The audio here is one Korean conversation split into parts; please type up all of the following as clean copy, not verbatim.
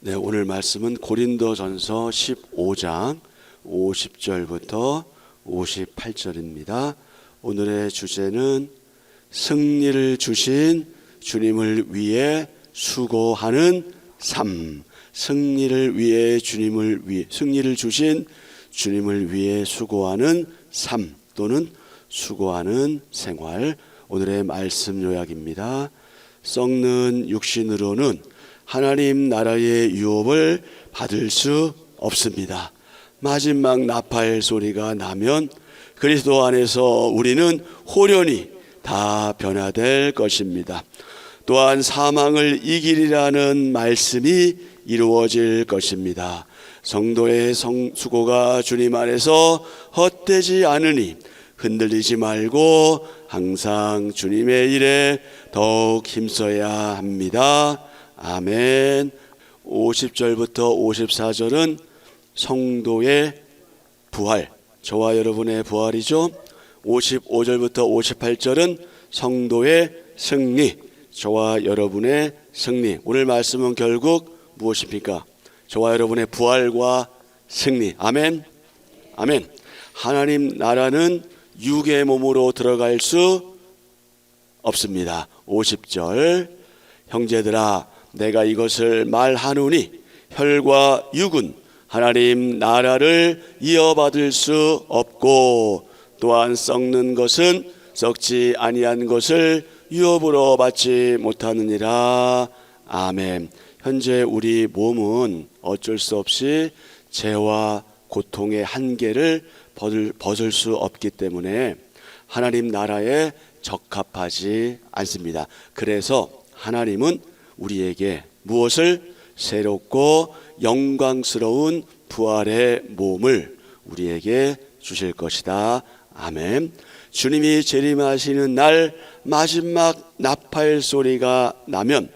네, 오늘 말씀은 고린도전서 15장 50절부터 58절입니다. 오늘의 주제는 승리를 주신 주님을 위해 수고하는 삶. 승리를 주신 주님을 위해 수고하는 삶 또는 수고하는 생활. 오늘의 말씀 요약입니다. 썩는 육신으로는 하나님 나라의 유업을 받을 수 없습니다. 마지막 나팔 소리가 나면 그리스도 안에서 우리는 홀연히 다 변화될 것입니다. 또한 사망을 이기리라는 말씀이 이루어질 것입니다. 성도의 수고가 주님 안에서 헛되지 않으니 흔들리지 말고 항상 주님의 일에 더욱 힘써야 합니다. 아멘. 50절부터 54절은 성도의 부활, 저와 여러분의 부활이죠. 55절부터 58절은 성도의 승리, 저와 여러분의 승리. 오늘 말씀은 결국 무엇입니까? 저와 여러분의 부활과 승리. 아멘. 아멘. 하나님 나라는 육의 몸으로 들어갈 수 없습니다. 50절, 형제들아 내가 이것을 말하노니 혈과 육은 하나님 나라를 이어받을 수 없고 또한 썩는 것은 썩지 아니한 것을 유업으로 받지 못하느니라. 아멘. 현재 우리 몸은 어쩔 수 없이 죄와 고통의 한계를 벗을 수 없기 때문에 하나님 나라에 적합하지 않습니다. 그래서 하나님은 우리에게 무엇을? 새롭고 영광스러운 부활의 몸을 우리에게 주실 것이다. 아멘. 주님이 재림하시는 날 마지막 나팔 소리가 나면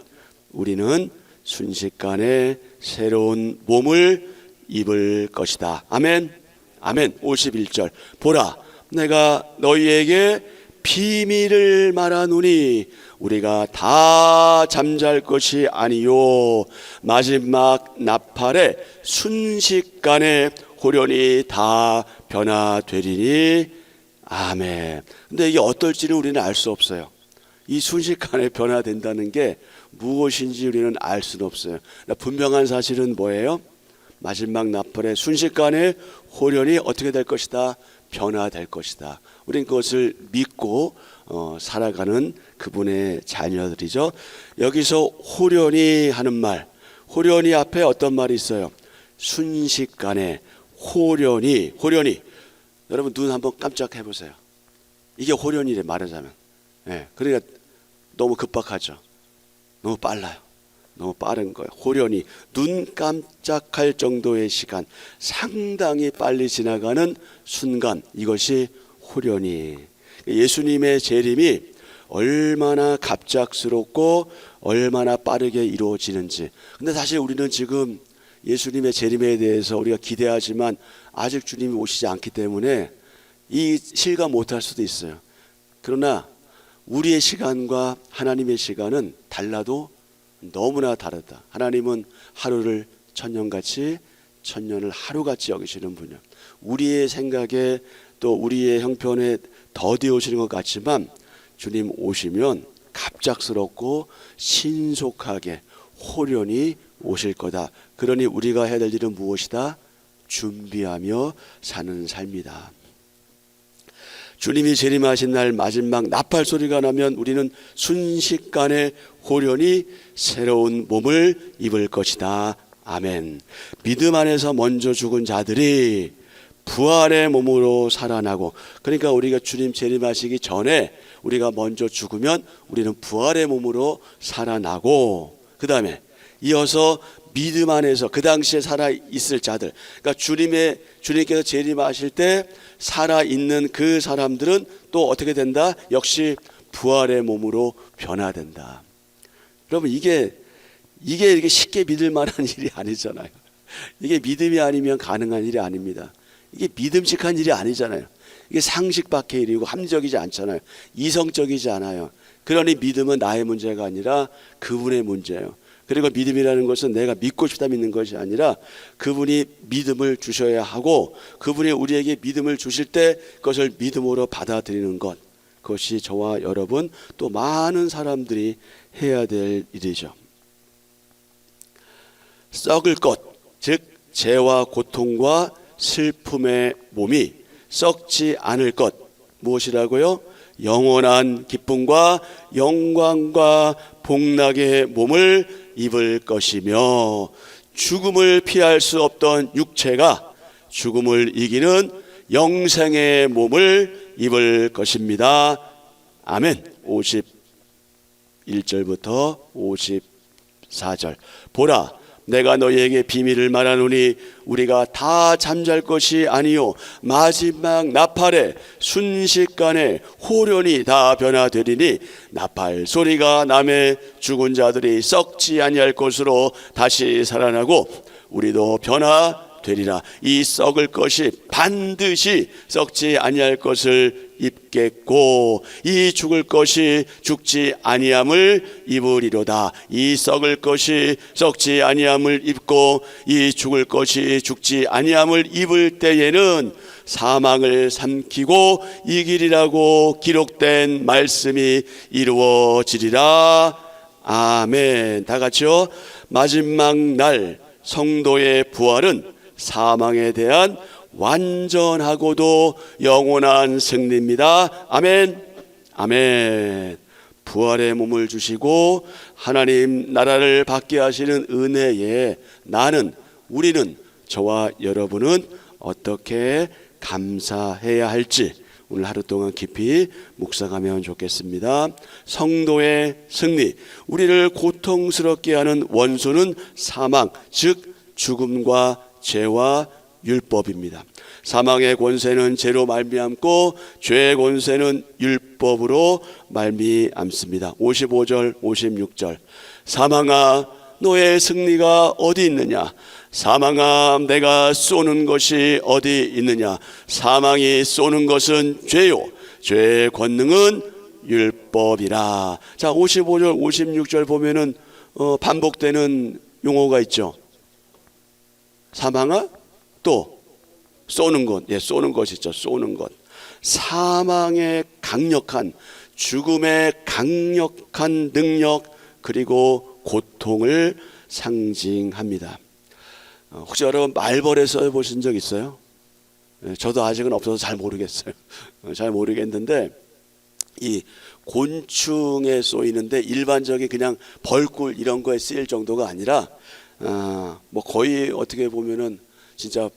우리는 순식간에 새로운 몸을 입을 것이다. 아멘. 아멘. 51절, 보라 내가 너희에게 비밀을 말하노니 우리가 다 잠잘 것이 아니요 마지막 나팔에 순식간에 홀연히 다 변화되리니. 아멘. 근데 이게 어떨지는 우리는 알 수 없어요. 이 순식간에 변화된다는 게 무엇인지 우리는 알 수는 없어요. 분명한 사실은 뭐예요? 마지막 나팔에 순식간에 홀연히 어떻게 될 것이다? 변화될 것이다. 우리는 그것을 믿고 살아가는 그분의 자녀들이죠. 여기서 홀연히 하는 말, 홀연히 앞에 어떤 말이 있어요? 순식간에 홀연히. 여러분 눈 한번 깜짝 해보세요. 이게 홀연히래 말하자면. 네, 그러니까 너무 급박하죠. 너무 빨라요. 너무 빠른 거예요. 홀연히 눈 깜짝할 정도의 시간, 상당히 빨리 지나가는 순간, 이것이 홀연히. 예수님의 재림이 얼마나 갑작스럽고 얼마나 빠르게 이루어지는지. 근데 사실 우리는 지금 예수님의 재림에 대해서 우리가 기대하지만 아직 주님이 오시지 않기 때문에 이 실감 못할 수도 있어요. 그러나 우리의 시간과 하나님의 시간은 달라도 너무나 다르다. 하나님은 하루를 천년같이, 천년을 하루같이 여기시는 분이요. 우리의 생각에 또 우리의 형편에 더디 오시는 것 같지만 주님 오시면 갑작스럽고 신속하게 홀연히 오실 거다. 그러니 우리가 해야 될 일은 무엇이다? 준비하며 사는 삶이다. 주님이 재림하신 날 마지막 나팔 소리가 나면 우리는 순식간에 홀연히 새로운 몸을 입을 것이다. 아멘. 믿음 안에서 먼저 죽은 자들이 부활의 몸으로 살아나고, 그러니까 우리가 주님 재림하시기 전에 우리가 먼저 죽으면 우리는 부활의 몸으로 살아나고, 그 다음에 이어서 믿음 안에서 그 당시에 살아있을 자들, 그러니까 주님께서 재림하실 때 살아있는 그 사람들은 또 어떻게 된다? 역시 부활의 몸으로 변화된다. 여러분 이게 이렇게 쉽게 믿을 만한 일이 아니잖아요. 이게 믿음이 아니면 가능한 일이 아닙니다. 이게 믿음직한 일이 아니잖아요. 이게 상식 밖의 일이고 합리적이지 않잖아요. 이성적이지 않아요. 그러니 믿음은 나의 문제가 아니라 그분의 문제예요. 그리고 믿음이라는 것은 내가 믿고 싶다 믿는 것이 아니라 그분이 믿음을 주셔야 하고 그분이 우리에게 믿음을 주실 때 그것을 믿음으로 받아들이는 것, 그것이 저와 여러분 또 많은 사람들이 해야 될 일이죠. 썩을 것, 즉 죄와 고통과 슬픔의 몸이 썩지 않을 것, 무엇이라고요? 영원한 기쁨과 영광과 복락의 몸을 입을 것이며 죽음을 피할 수 없던 육체가 죽음을 이기는 영생의 몸을 입을 것입니다. 아멘. 51절부터 54절. 보라, 내가 너희에게 비밀을 말하노니 우리가 다 잠잘 것이 아니요 마지막 나팔에 순식간에 호련히 다 변화되리니 나팔 소리가 나매 죽은 자들이 썩지 아니할 것으로 다시 살아나고 우리도 변화되리라. 이 썩을 것이 반드시 썩지 아니할 것을 입겠고 이 죽을 것이 죽지 아니함을 입으리로다. 이 썩을 것이 썩지 아니함을 입고 이 죽을 것이 죽지 아니함을 입을 때에는 사망을 삼키고 이기리라고 기록된 말씀이 이루어지리라. 아멘. 다 같이요. 마지막 날 성도의 부활은 사망에 대한 완전하고도 영원한 승리입니다. 아멘. 아멘. 부활의 몸을 주시고 하나님 나라를 받게 하시는 은혜에 우리는 저와 여러분은 어떻게 감사해야 할지 오늘 하루 동안 깊이 묵상하면 좋겠습니다. 성도의 승리, 우리를 고통스럽게 하는 원수는 사망, 즉 죽음과 죄와 율법입니다. 사망의 권세는 죄로 말미암고 죄의 권세는 율법으로 말미암습니다. 55절 56절. 사망아 너의 승리가 어디 있느냐? 사망아 내가 쏘는 것이 어디 있느냐? 사망이 쏘는 것은 죄요 죄의 권능은 율법이라. 자, 55절 56절 보면은 반복되는 용어가 있죠. 사망아 또 쏘는 것, 쏘는 것이죠. 쏘는 것. 사망의 강력한, 죽음의 강력한 능력 그리고 고통을 상징합니다. 혹시 여러분 말벌에 써 보신 적 있어요? 저도 아직은 없어서 잘 모르겠어요. 잘 모르겠는데 이 곤충에 쏘이는데 일반적인 그냥 벌꿀 이런 거에 쓰일 정도가 아니라 뭐 거의 어떻게 보면은 진짜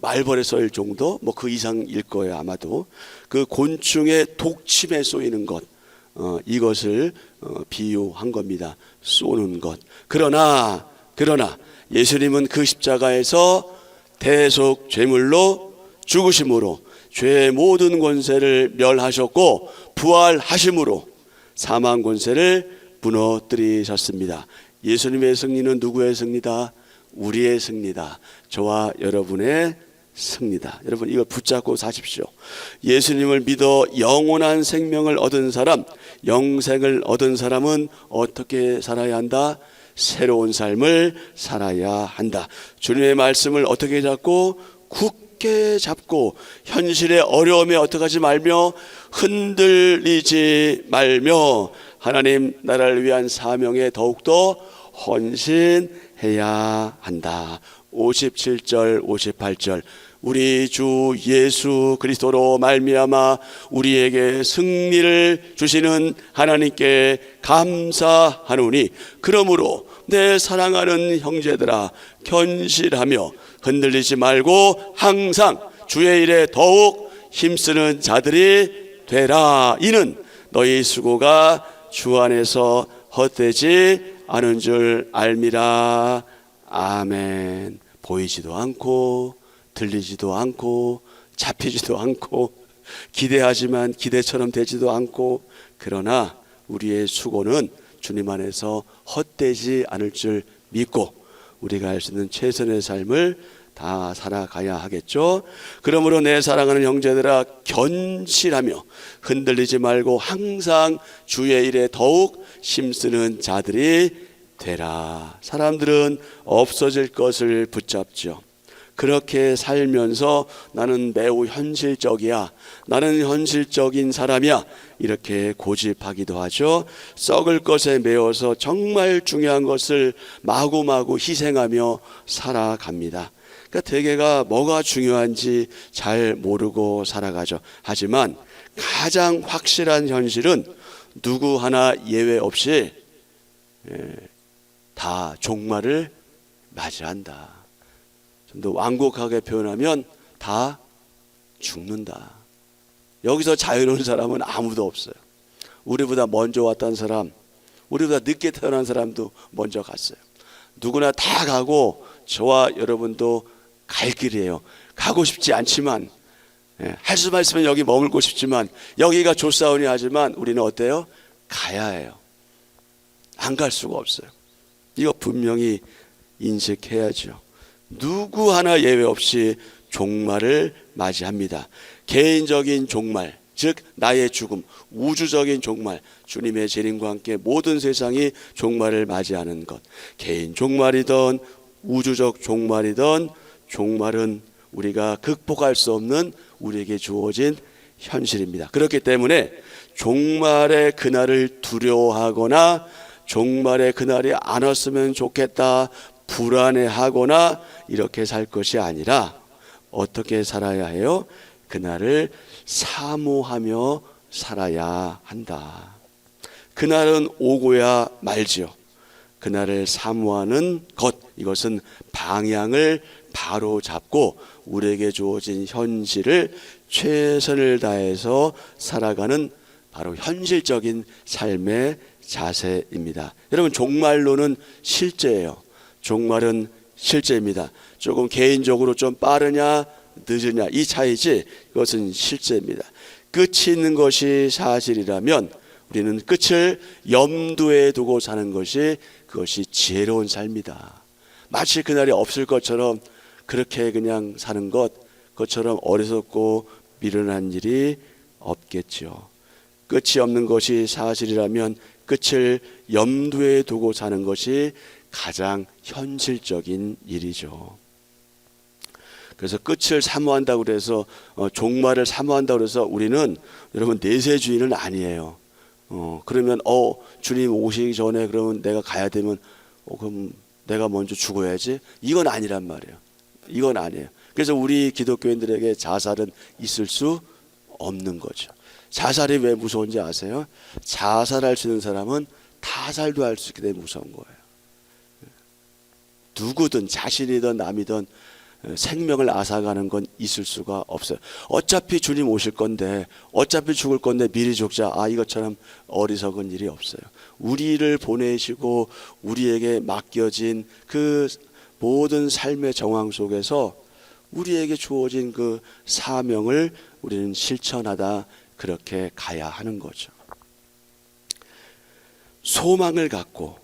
말벌에 쏘일 정도 뭐 그 이상일 거예요. 아마도 그 곤충의 독침에 쏘이는 것, 이것을 비유한 겁니다. 쏘는 것. 그러나 예수님은 그 십자가에서 대속 제물로 죽으심으로 죄의 모든 권세를 멸하셨고 부활하심으로 사망 권세를 무너뜨리셨습니다. 예수님의 승리는 누구의 승리다? 우리의 승리다. 저와 여러분의 승리다. 여러분 이걸 붙잡고 사십시오. 예수님을 믿어 영원한 생명을 얻은 사람, 영생을 얻은 사람은 어떻게 살아야 한다? 새로운 삶을 살아야 한다. 주님의 말씀을 어떻게 잡고? 굳게 잡고 현실의 어려움에 어떻게 하지 말며 흔들리지 말며 하나님 나라를 위한 사명에 더욱더 헌신해야 한다. 57절 58절. 우리 주 예수 그리스도로 말미암아 우리에게 승리를 주시는 하나님께 감사하노니 그러므로 내 사랑하는 형제들아 견실하며 흔들리지 말고 항상 주의 일에 더욱 힘쓰는 자들이 되라. 이는 너희 수고가 주 안에서 헛되지 않은 줄 알미라. 아멘. 보이지도 않고 들리지도 않고 잡히지도 않고 기대하지만 기대처럼 되지도 않고 그러나 우리의 수고는 주님 안에서 헛되지 않을 줄 믿고 우리가 할 수 있는 최선의 삶을 다 살아가야 하겠죠. 그러므로 내 사랑하는 형제들아 견실하며 흔들리지 말고 항상 주의 일에 더욱 힘쓰는 자들이 되라. 사람들은 없어질 것을 붙잡죠. 그렇게 살면서 나는 매우 현실적이야, 나는 현실적인 사람이야, 이렇게 고집하기도 하죠. 썩을 것에 매여서 정말 중요한 것을 마구마구 희생하며 살아갑니다. 그러니까 대개가 뭐가 중요한지 잘 모르고 살아가죠. 하지만 가장 확실한 현실은 누구 하나 예외 없이 다 종말을 맞이한다. 좀 더 완곡하게 표현하면 다 죽는다. 여기서 자유로운 사람은 아무도 없어요. 우리보다 먼저 왔던 사람, 우리보다 늦게 태어난 사람도 먼저 갔어요. 누구나 다 가고 저와 여러분도 갈 길이에요. 가고 싶지 않지만, 할 수만 있으면 여기 머물고 싶지만, 여기가 좋사오니 하지만 우리는 어때요? 가야 해요. 안 갈 수가 없어요. 이거 분명히 인식해야죠. 누구 하나 예외 없이 종말을 맞이합니다. 개인적인 종말, 즉 나의 죽음, 우주적인 종말, 주님의 재림과 함께 모든 세상이 종말을 맞이하는 것, 개인 종말이든 우주적 종말이든 종말은 우리가 극복할 수 없는 우리에게 주어진 현실입니다. 그렇기 때문에 종말의 그날을 두려워하거나 종말의 그날이 안 왔으면 좋겠다 불안해하거나 이렇게 살 것이 아니라 어떻게 살아야 해요? 그날을 사모하며 살아야 한다. 그날은 오고야 말지요. 그날을 사모하는 것, 이것은 방향을 바로 잡고 우리에게 주어진 현실을 최선을 다해서 살아가는 바로 현실적인 삶의 자세입니다. 여러분, 종말론은 실제예요. 종말은 실제입니다. 조금 개인적으로 좀 빠르냐 늦으냐 이 차이지 그것은 실제입니다. 끝이 있는 것이 사실이라면 우리는 끝을 염두에 두고 사는 것이 그것이 지혜로운 삶이다. 마치 그날이 없을 것처럼 그렇게 그냥 사는 것처럼 어리석고 미련한 일이 없겠죠. 끝이 없는 것이 사실이라면 끝을 염두에 두고 사는 것이 가장 현실적인 일이죠. 그래서 끝을 사모한다고 그래서 종말을 사모한다고 그래서 우리는 여러분 내세주의는 아니에요. 그러면 주님 오시기 전에 그러면 내가 가야 되면 그럼 내가 먼저 죽어야지. 이건 아니란 말이에요. 이건 아니에요. 그래서 우리 기독교인들에게 자살은 있을 수 없는 거죠. 자살이 왜 무서운지 아세요? 자살할 수 있는 사람은 타살도 할 수 있기 때문에 무서운 거예요. 누구든 자신이든 남이든 생명을 앗아가는 건 있을 수가 없어요. 어차피 주님 오실 건데 어차피 죽을 건데 미리 죽자. 이것처럼 어리석은 일이 없어요. 우리를 보내시고 우리에게 맡겨진 그 모든 삶의 정황 속에서 우리에게 주어진 그 사명을 우리는 실천하다 그렇게 가야 하는 거죠. 소망을 갖고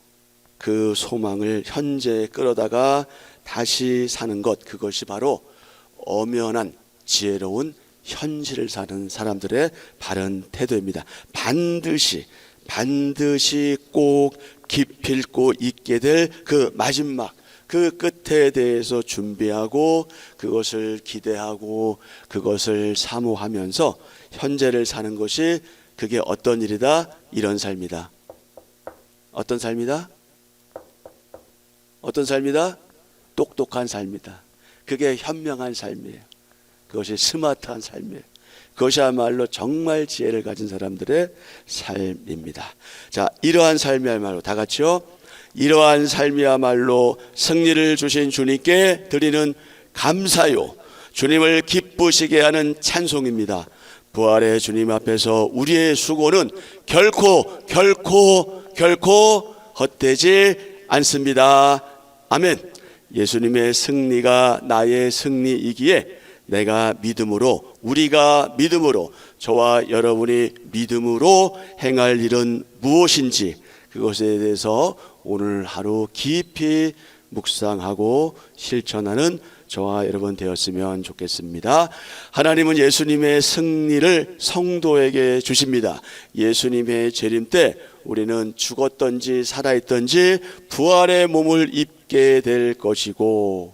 그 소망을 현재에 끌어다가 다시 사는 것, 그것이 바로 엄연한 지혜로운 현실을 사는 사람들의 바른 태도입니다. 반드시 꼭 기필코 있게 될 그 마지막 그 끝에 대해서 준비하고 그것을 기대하고 그것을 사모하면서 현재를 사는 것이 그게 어떤 일이다? 이런 삶이다. 어떤 삶이다? 어떤 삶이다? 똑똑한 삶이다. 그게 현명한 삶이에요. 그것이 스마트한 삶이에요. 그것이야말로 정말 지혜를 가진 사람들의 삶입니다. 자, 이러한 삶이야말로 다 같이요. 이러한 삶이야말로 승리를 주신 주님께 드리는 감사요. 주님을 기쁘시게 하는 찬송입니다. 부활의 주님 앞에서 우리의 수고는 결코 헛되지 않습니다. 아멘. 예수님의 승리가 나의 승리이기에 내가 믿음으로, 우리가 믿음으로, 저와 여러분이 믿음으로 행할 일은 무엇인지 그것에 대해서 오늘 하루 깊이 묵상하고 실천하는 저와 여러분 되었으면 좋겠습니다. 하나님은 예수님의 승리를 성도에게 주십니다. 예수님의 재림 때 우리는 죽었든지 살아있든지 부활의 몸을 입게 될 것이고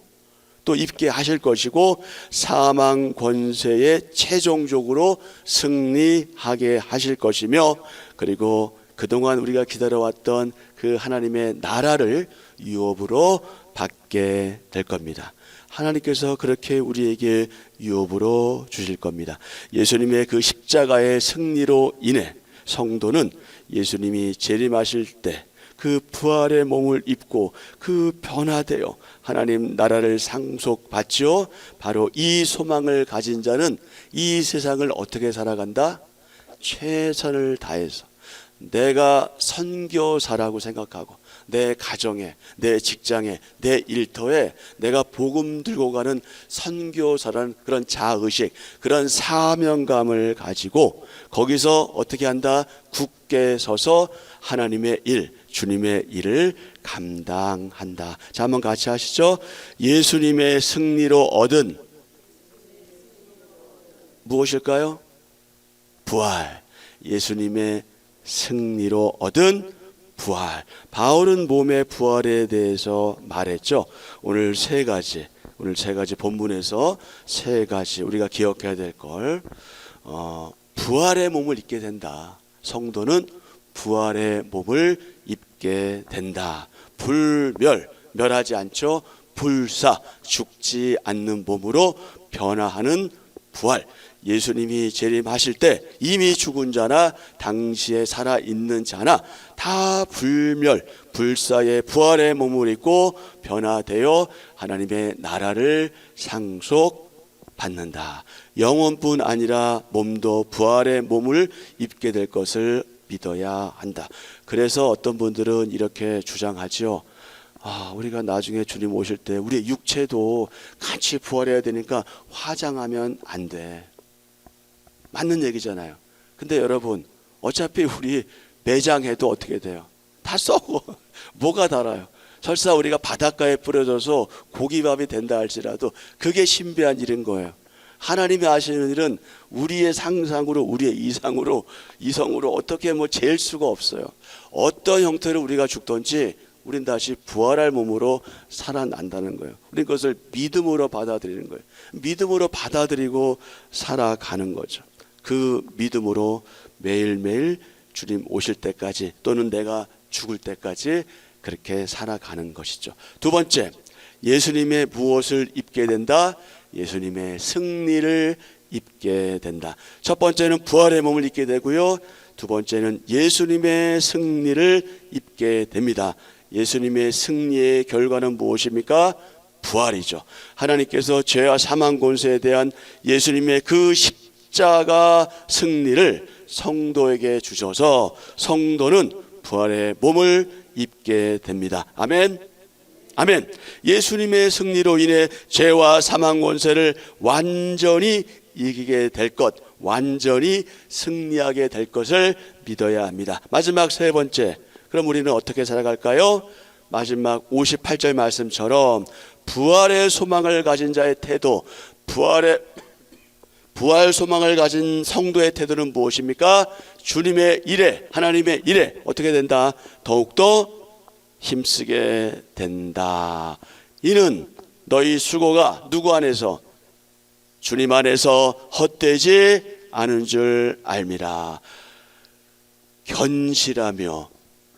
또 입게 하실 것이고 사망 권세에 최종적으로 승리하게 하실 것이며 그리고 그동안 우리가 기다려왔던 그 하나님의 나라를 유업으로 받게 될 겁니다. 하나님께서 그렇게 우리에게 유업으로 주실 겁니다. 예수님의 그 십자가의 승리로 인해 성도는 예수님이 재림하실 때 그 부활의 몸을 입고 그 변화되어 하나님 나라를 상속받지요. 바로 이 소망을 가진 자는 이 세상을 어떻게 살아간다? 최선을 다해서 내가 선교사라고 생각하고 내 가정에, 내 직장에, 내 일터에 내가 복음 들고 가는 선교사라는 그런 자의식, 그런 사명감을 가지고 거기서 어떻게 한다? 굳게 서서 하나님의 일, 주님의 일을 감당한다. 자, 한번 같이 하시죠. 예수님의 승리로 얻은 무엇일까요? 부활. 예수님의 승리로 얻은 부활. 바울은 몸의 부활에 대해서 말했죠. 오늘 세 가지 본문에서 세 가지 우리가 기억해야 될 걸. 부활의 몸을 입게 된다. 성도는 부활의 몸을 입게 된다. 멸하지 않죠. 불사, 죽지 않는 몸으로 변화하는 부활. 예수님이 재림하실 때 이미 죽은 자나 당시에 살아있는 자나 다 불사의 부활의 몸을 입고 변화되어 하나님의 나라를 상속받는다. 영혼뿐 아니라 몸도 부활의 몸을 입게 될 것을 믿어야 한다. 그래서 어떤 분들은 이렇게 주장하죠. 우리가 나중에 주님 오실 때 우리의 육체도 같이 부활해야 되니까 화장하면 안 돼. 맞는 얘기잖아요. 근데 여러분, 어차피 우리 매장해도 어떻게 돼요? 다 썩어. 뭐가 달아요? 설사 우리가 바닷가에 뿌려져서 고기밥이 된다 할지라도 그게 신비한 일인 거예요. 하나님이 하시는 일은 우리의 상상으로, 우리의 이성으로 어떻게 잴 수가 없어요. 어떤 형태로 우리가 죽든지 우린 다시 부활할 몸으로 살아난다는 거예요. 우린 그것을 믿음으로 받아들이는 거예요. 믿음으로 받아들이고 살아가는 거죠. 그 믿음으로 매일매일 주님 오실 때까지 또는 내가 죽을 때까지 그렇게 살아가는 것이죠. 두 번째, 예수님의 무엇을 입게 된다? 예수님의 승리를 입게 된다. 첫 번째는 부활의 몸을 입게 되고요. 두 번째는 예수님의 승리를 입게 됩니다. 예수님의 승리의 결과는 무엇입니까? 부활이죠. 하나님께서 죄와 사망 권세에 대한 예수님의 그 십자가 승리를 성도에게 주셔서 성도는 부활의 몸을 입게 됩니다. 아멘. 아멘. 예수님의 승리로 인해 죄와 사망 권세를 완전히 이기게 될 것, 완전히 승리하게 될 것을 믿어야 합니다. 마지막 세 번째, 그럼 우리는 어떻게 살아갈까요? 마지막 58절 말씀처럼 부활의 소망을 가진 자의 태도, 부활 소망을 가진 성도의 태도는 무엇입니까? 주님의 일에, 하나님의 일에 어떻게 된다? 더욱더 힘쓰게 된다. 이는 너희 수고가 누구 안에서? 주님 안에서 헛되지 않은 줄 알미라. 견실하며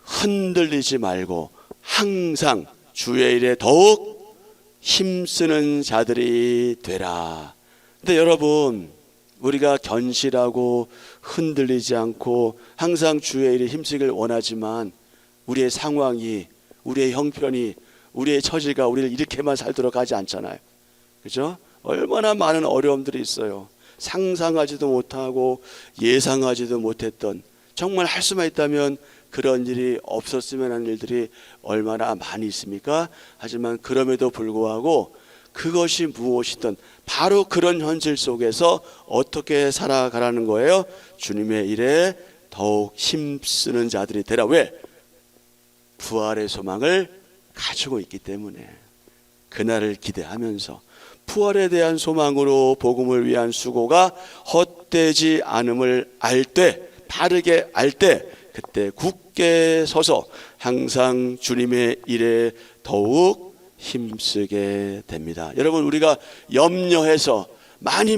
흔들리지 말고 항상 주의 일에 더욱 힘쓰는 자들이 되라. 근데 여러분, 우리가 견실하고 흔들리지 않고 항상 주의 일에 힘쓰기를 원하지만 우리의 상황이, 우리의 형편이, 우리의 처지가 우리를 이렇게만 살도록 하지 않잖아요. 그죠? 얼마나 많은 어려움들이 있어요. 상상하지도 못하고 예상하지도 못했던, 정말 할 수만 있다면 그런 일이 없었으면 하는 일들이 얼마나 많이 있습니까? 하지만 그럼에도 불구하고 그것이 무엇이든 바로 그런 현실 속에서 어떻게 살아가라는 거예요? 주님의 일에 더욱 힘쓰는 자들이 되라. 왜? 부활의 소망을 가지고 있기 때문에. 그날을 기대하면서 부활에 대한 소망으로 복음을 위한 수고가 헛되지 않음을 알 때, 바르게 알 때, 그때 굳게 서서 항상 주님의 일에 더욱 힘쓰게 됩니다. 여러분, 우리가 염려해서 많이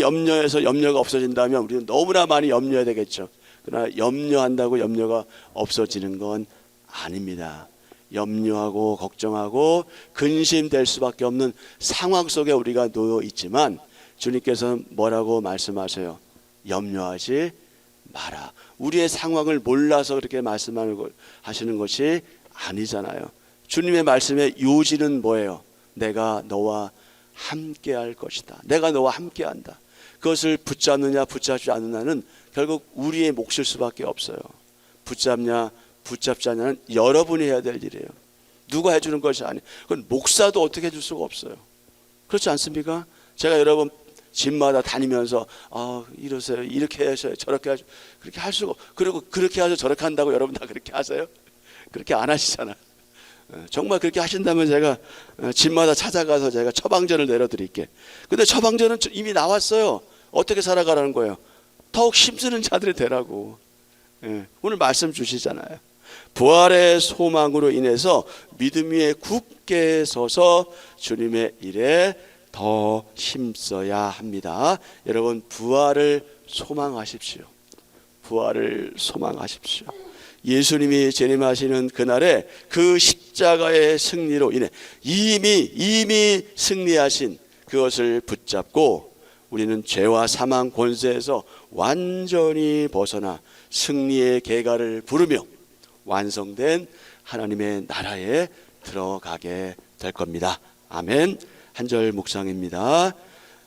염려해서 염려가 없어진다면 우리는 너무나 많이 염려해야 되겠죠. 그러나 염려한다고 염려가 없어지는 건 아닙니다. 염려하고 걱정하고 근심될 수밖에 없는 상황 속에 우리가 놓여 있지만 주님께서는 뭐라고 말씀하세요? 염려하지 마라. 우리의 상황을 몰라서 그렇게 말씀하시는 것이 아니잖아요. 주님의 말씀의 요지는 뭐예요? 내가 너와 함께 할 것이다. 내가 너와 함께 한다. 그것을 붙잡느냐 붙잡지 않느냐는 결국 우리의 몫일 수밖에 없어요. 붙잡냐 붙잡지 않냐는 여러분이 해야 될 일이에요. 누가 해주는 것이 아니에요. 그건 목사도 어떻게 해줄 수가 없어요. 그렇지 않습니까? 제가 여러분 집마다 다니면서 이러세요, 이렇게 하셔요, 저렇게 하셔요, 그렇게 할 수가 없어요. 그리고 그렇게 하셔 저렇게 한다고 여러분 다 그렇게 하세요? 그렇게 안 하시잖아요. 정말 그렇게 하신다면 제가 집마다 찾아가서 제가 처방전을 내려드릴게. 근데 처방전은 이미 나왔어요. 어떻게 살아가라는 거예요? 더욱 힘쓰는 자들이 되라고. 오늘 말씀 주시잖아요. 부활의 소망으로 인해서 믿음 위에 굳게 서서 주님의 일에 더 힘써야 합니다. 여러분, 부활을 소망하십시오. 부활을 소망하십시오. 예수님이 재림하시는 그날에 그 십자가의 승리로 인해 이미 승리하신 그것을 붙잡고 우리는 죄와 사망 권세에서 완전히 벗어나 승리의 계가를 부르며 완성된 하나님의 나라에 들어가게 될 겁니다. 아멘. 한 절 묵상입니다.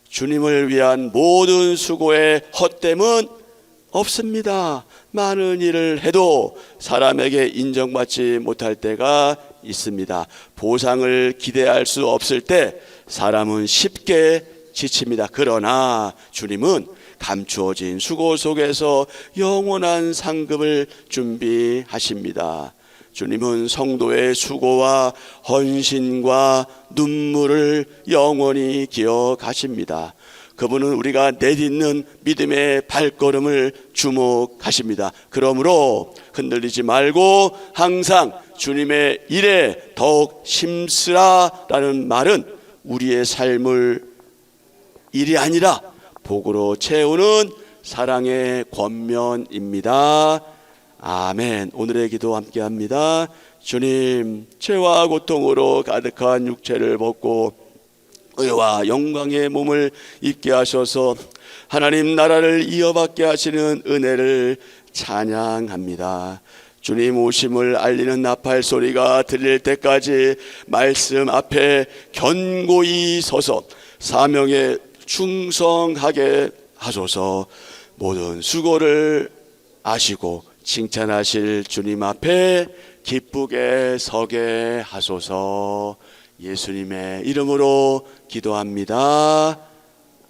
주님을 위한 모든 수고의 헛됨은 없습니다. 많은 일을 해도 사람에게 인정받지 못할 때가 있습니다. 보상을 기대할 수 없을 때 사람은 쉽게 지칩니다. 그러나 주님은 감추어진 수고 속에서 영원한 상급을 준비하십니다. 주님은 성도의 수고와 헌신과 눈물을 영원히 기억하십니다. 그분은 우리가 내딛는 믿음의 발걸음을 주목하십니다. 그러므로 흔들리지 말고 항상 주님의 일에 더욱 힘쓰라라는 말은 우리의 삶을 일이 아니라 복으로 채우는 사랑의 권면입니다. 아멘. 오늘의 기도 함께 합니다. 주님, 죄와 고통으로 가득한 육체를 벗고 의와 영광의 몸을 입게 하셔서 하나님 나라를 이어받게 하시는 은혜를 찬양합니다. 주님 오심을 알리는 나팔 소리가 들릴 때까지 말씀 앞에 견고히 서서 사명에 충성하게 하소서. 모든 수고를 아시고 칭찬하실 주님 앞에 기쁘게 서게 하소서. 예수님의 이름으로 기도합니다.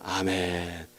아멘.